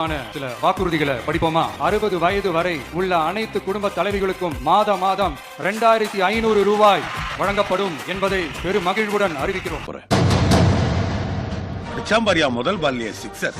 சில வாக்குறுதிகளை படிப்போமா? 60 வயது வரை உள்ள அனைத்து குடும்ப தலைவிகளுக்கும் மாதம் 2500 ரூபாய் வழங்கப்படும் என்பதை பெரும் மகிழ்வுடன் அறிவிக்கிறோம். முதல் பால்லிய சிக்ஸர்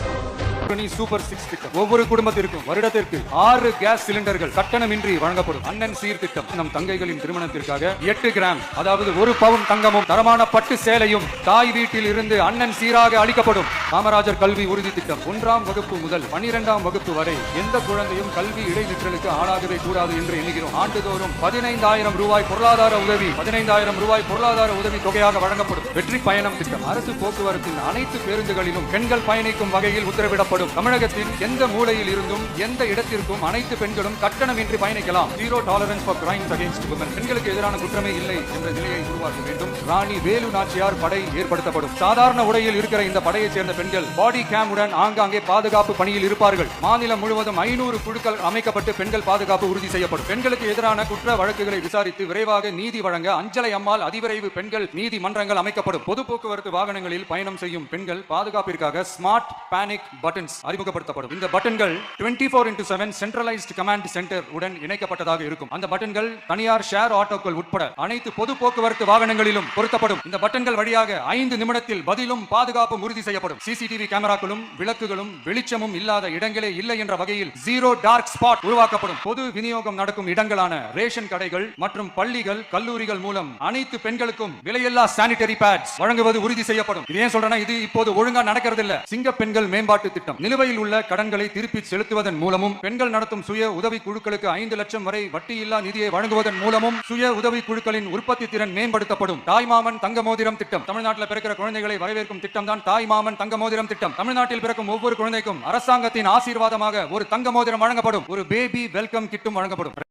சூப்பர் 6 திட்டம் ஒவ்வொரு குடும்பத்திற்கும் வருடத்திற்கு 6 கேஸ் சிலிண்டர்கள் கட்டணமின்றி வழங்கப்படும். அண்ணன் சீர் திட்டம் நம் தங்கைகளின் திருமணத்திற்காக 8 கிராம் அதாவது 1 பவுன் தங்கமும் தரமான பட்டு சேலையும் தாய் வீட்டில் இருந்து அண்ணன் சீராக அளிக்கப்படும். காமராஜர் கல்வி உறுதி திட்டம் 1ஆம் வகுப்பு முதல் 12ஆம் வகுப்பு வரை எந்த குழந்தையும் கல்வி இடைநிற்றலுக்கு ஆளாகவே கூடாது என்று எண்ணுகிறோம். ஆண்டுதோறும் 15,000 ரூபாய் பொருளாதார உதவி 15,000 ரூபாய் பொருளாதார உதவி தொகையாக வழங்கப்படும். வெற்றி பயணம் திட்டம் அரசு போக்குவரத்தின் அனைத்து பேருந்துகளிலும் பெண்கள் பயணிக்கும் வகையில் உத்தரவிடப்படும். தமிழகத்தின் எந்த மூலையில் இருந்தும் எந்த இடத்திற்கும் அனைத்து பெண்களும் கட்டணமின்றி பயணிக்கலாம். Zero tolerance for crimes against women. பெண்களுக்கு எதிரான குற்றமே இல்லை என்ற நிலையை உருவாக்க வேண்டும். ராணி வேலு நாச்சியார் படை ஏற்படுத்தப்படும். சாதாரண உடையில் இருக்கிற இந்த படையைச் சேர்ந்த பெண்கள் பாடி கேமுடன் ஆங்காங்கே பாதுகாப்பு பணியில் இருப்பார்கள். மாநிலம் முழுவதும் 500 குழுக்கள் அமைக்கப்பட்டு பெண்கள் பாதுகாப்பு உறுதி செய்யப்படும். பெண்களுக்கு எதிரான குற்ற வழக்குகளை விசாரித்து விரைவாக நீதி வழங்க அஞ்சலை அம்மாள் அதிவிரைவு பெண்கள் நீதிமன்றங்கள் அமைக்கப்படும். பொது போக்குவரத்து வாகனங்களில் பயணம் செய்யும் பெண்கள் பாதுகாப்பிற்காக ஸ்மார்ட் பேனிக் பட்டன்ஸ் அறிமுகப்படுத்தப்படும். இந்த பட்டன்கள் 24/7 சென்ட்ரலைஸ்ட் கமாண்ட் சென்டர் உடன் இணைக்கப்பட்டதாக இருக்கும். அந்த பட்டன்கள் தனியார் ஷேர் ஆட்டோக்கள் உட்பட அனைத்து பொது போக்குவரத்து வாகனங்களிலும் பொருத்தப்படும். இந்த பட்டன்கள் வழியாக 5 நிமிடத்தில் பதிலும் பாதுகாப்பும் உறுதி செய்யப்படும். சிசிடிவி கேமராக்களும் விளக்குகளும் வெளிச்சமும் இல்லாத இடங்களே இல்லை என்ற வகையில் ஜீரோ டார்க் ஸ்பாட் உருவாக்கப்படும். பொது விநியோகம் நடக்கும் இடங்களான ரேஷன் கடைகள் மற்றும் பள்ளிகள் கல்லூரிகள் மூலம் அனைத்து பெண்களுக்கும் விலையில்லா சானிட்டரி பேட்ஸ் வழங்குவது உறுதி செய்யப்படும். இது ஏன் சொல்றேன்னா இது இப்போது ஒழுங்கா நடக்கிறது இல்ல. சிங்க பெண்கள் மேம்பாட்டு திட்டம் நிலுவையில் உள்ள கடன்களை திருப்பி செலுத்துவதன் மூலமும் பெண்கள் நடத்தும் சுய உதவி குழுக்களுக்கு 5 லட்சம் வரை வட்டியில்லா நிதியை வழங்குவதன் மூலமும் சுய உதவி குழுக்களின் உற்பத்தி திறன் மேம்படுத்தப்படும். தாய்மாமன் தங்க மோதிரம் திட்டம் தமிழ்நாட்டில் பிறக்கிற குழந்தைகளை வரவேற்கும் திட்டம் தான் தாய்மாமன் தங்க மோதிரம் திட்டம். தமிழ்நாட்டில் பிறக்கும் ஒவ்வொரு குழந்தைக்கும் அரசாங்கத்தின் ஆசீர்வாதமாக ஒரு தங்க மோதிரம் வழங்கப்படும். ஒரு பேபி வெல்கம் கிட்டும் வழங்கப்படும்.